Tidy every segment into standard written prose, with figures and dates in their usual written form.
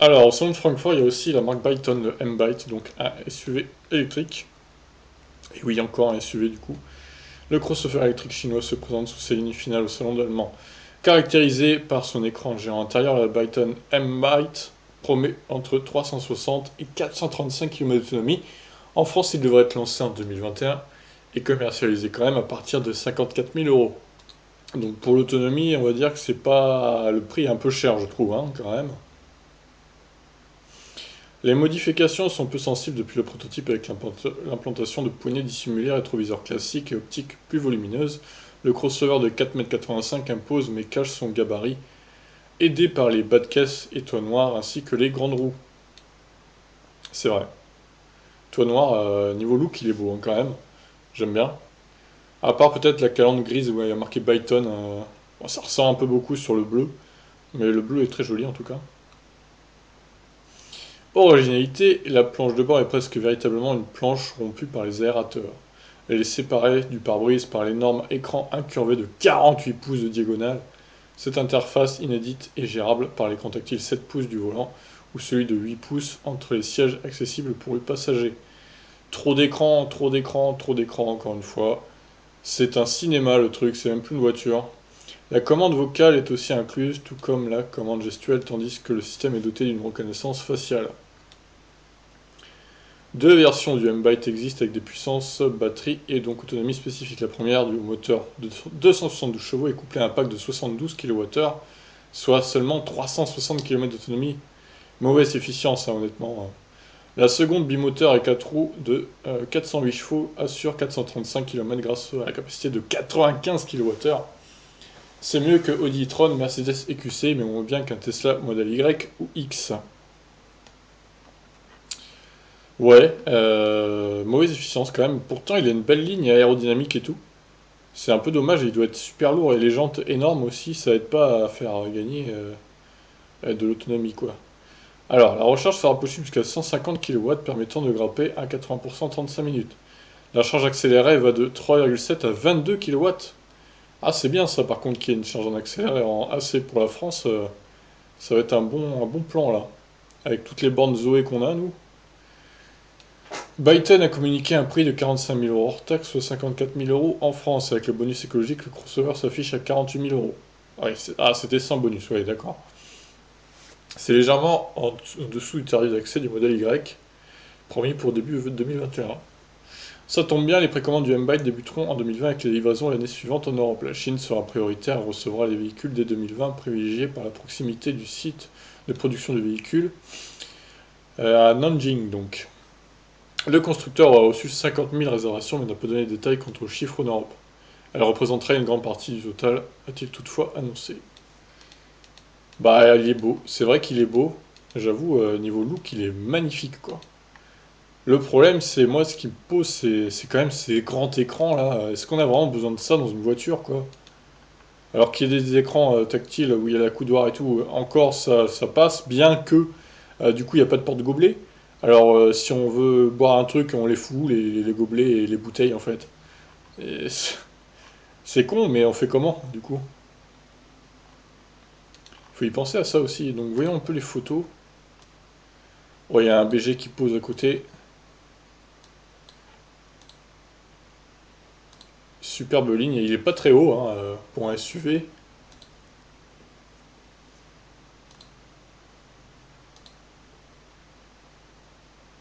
Alors, au salon de Francfort, il y a aussi la marque Byton, le M-Byte, donc un SUV électrique. Et oui, encore un SUV du coup. Le crossover électrique chinois se présente sous ses lignes finales au salon allemand. Caractérisé par son écran géant intérieur, la Byton M-Byte promet entre 360 et 435 km d'autonomie. En France, il devrait être lancé en 2021 et commercialisé quand même à partir de 54 000 euros. Donc pour l'autonomie, on va dire que c'est pas le prix est un peu cher, je trouve, hein, quand même. Les modifications sont peu sensibles depuis le prototype avec l'implantation de poignées dissimulées, rétroviseurs classiques et optiques plus volumineuses. Le crossover de 4,85 m impose mais cache son gabarit, aidé par les bas de caisse et toits noirs ainsi que les grandes roues. C'est vrai. Toit noir, niveau look, il est beau hein, quand même. J'aime bien. À part peut-être la calandre grise où il y a marqué Byton. Bon, ça ressort un peu beaucoup sur le bleu, mais le bleu est très joli en tout cas. Originalité, la planche de bord est presque véritablement une planche rompue par les aérateurs. Elle est séparée du pare-brise par l'énorme écran incurvé de 48 pouces de diagonale. Cette interface inédite est gérable par l'écran tactile 7 pouces du volant ou celui de 8 pouces entre les sièges accessibles pour les passagers. Trop d'écran, trop d'écran, trop d'écran encore une fois. C'est un cinéma le truc, c'est même plus une voiture. La commande vocale est aussi incluse, tout comme la commande gestuelle, tandis que le système est doté d'une reconnaissance faciale. Deux versions du M-Byte existent avec des puissances batterie et donc autonomie spécifiques. La première, du moteur de 272 chevaux, est couplée à un pack de 72 kWh, soit seulement 360 km d'autonomie. Mauvaise efficience, hein, honnêtement. La seconde, bimoteur et 4 roues de 408 chevaux, assure 435 km grâce à la capacité de 95 kWh. C'est mieux que Audi e-tron, Mercedes EQC, mais on voit bien qu'un Tesla Model Y ou X. Ouais, mauvaise efficience quand même. Pourtant, il a une belle ligne aérodynamique et tout. C'est un peu dommage, il doit être super lourd et les jantes énormes aussi, ça aide pas à faire gagner de l'autonomie quoi. Alors, la recharge sera possible jusqu'à 150 kW permettant de grimper à 80% en 35 minutes. La charge accélérée va de 3,7 à 22 kW. Ah, c'est bien ça par contre qu'il y ait une charge en accéléré en AC pour la France, ça va être un bon plan là. Avec toutes les bornes Zoé qu'on a nous. Byton a communiqué un prix de 45 000 euros hors taxe, soit 54 000 euros en France. Avec le bonus écologique, le crossover s'affiche à 48 000 euros. Ouais, ah, c'était sans bonus, oui, d'accord. C'est légèrement en dessous du tarif d'accès du modèle Y, promis pour début 2021. Ça tombe bien, les précommandes du M-Byte débuteront en 2020 avec les livraisons l'année suivante en Europe. La Chine sera prioritaire et recevra les véhicules dès 2020, privilégiée par la proximité du site de production de véhicules à Nanjing donc. Le constructeur a reçu 50 000 réservations mais n'a pas donné de détails quant aux chiffres en Europe. Elle représenterait une grande partie du total, a-t-il toutefois annoncé. Bah, il est beau, c'est vrai qu'il est beau. J'avoue, niveau look, il est magnifique, quoi. Le problème, c'est moi, ce qui me pose, c'est quand même ces grands écrans là. Est-ce qu'on a vraiment besoin de ça dans une voiture, quoi? Alors qu'il y ait des écrans tactiles où il y a la coudoir et tout, encore ça passe, bien que du coup il n'y a pas de porte-gobelet. Alors si on veut boire un truc, on les fout, les gobelets et les bouteilles en fait. Et c'est con, mais on fait comment du coup? Faut y penser à ça aussi. Donc voyons un peu les photos. Oh, il y a un BG qui pose à côté. Superbe ligne. Il est pas très haut hein, pour un SUV.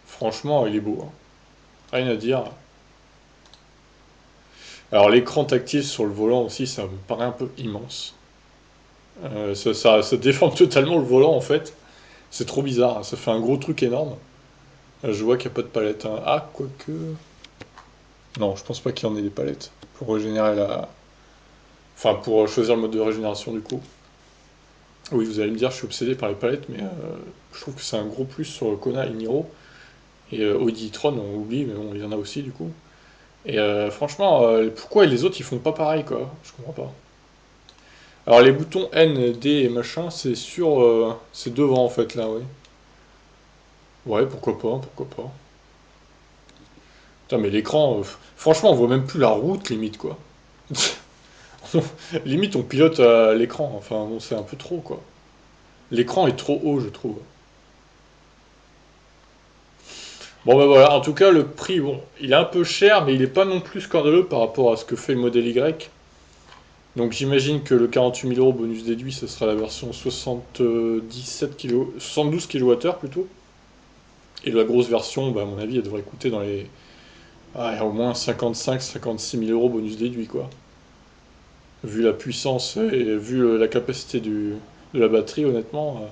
Franchement, il est beau, hein. Rien à dire. Alors l'écran tactile sur le volant aussi, ça me paraît un peu immense. Ça déforme totalement le volant en fait. C'est trop bizarre, hein. Ça fait un gros truc énorme. Je vois qu'il n'y a pas de palette, hein. Ah, quoique. Non, je pense pas qu'il y en ait des palettes pour régénérer la. Enfin, pour choisir le mode de régénération du coup. Oui, vous allez me dire, je suis obsédé par les palettes, mais je trouve que c'est un gros plus sur le Kona et Niro. Et Audi e-tron, on oublie, mais bon, il y en a aussi du coup. Et franchement, pourquoi les autres ils font pas pareil quoi? Je comprends pas. Alors les boutons N, D et machin, c'est sur. C'est devant en fait là, oui. Ouais, pourquoi pas, pourquoi pas. Putain, mais l'écran, franchement, on voit même plus la route limite quoi. Limite, on pilote à l'écran. Enfin, bon, c'est un peu trop quoi. L'écran est trop haut, je trouve. Bon ben voilà, en tout cas le prix, bon, il est un peu cher, mais il est pas non plus scandaleux par rapport à ce que fait le modèle Y. Donc j'imagine que le 48 000 euros bonus déduit, ce sera la version 77 kg, 72 kWh plutôt. Et la grosse version, bah, à mon avis, elle devrait coûter dans les au moins 55-56 000 euros bonus déduit, quoi. Vu la puissance et vu la capacité de la batterie, honnêtement,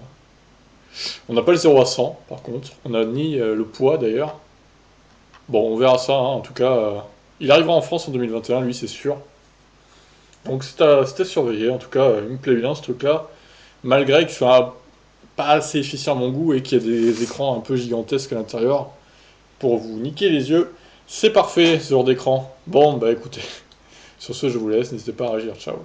on n'a pas le 0 à 100, par contre. On n'a ni le poids, d'ailleurs. Bon, on verra ça, hein, en tout cas. Il arrivera en France en 2021, lui, c'est sûr. Donc c'est à surveiller, en tout cas, il me plaît bien ce truc-là. Malgré qu'il soit pas assez efficient à mon goût et qu'il y a des écrans un peu gigantesques à l'intérieur pour vous niquer les yeux. C'est parfait ce genre d'écran. Bon, bah écoutez, sur ce je vous laisse, n'hésitez pas à réagir, ciao.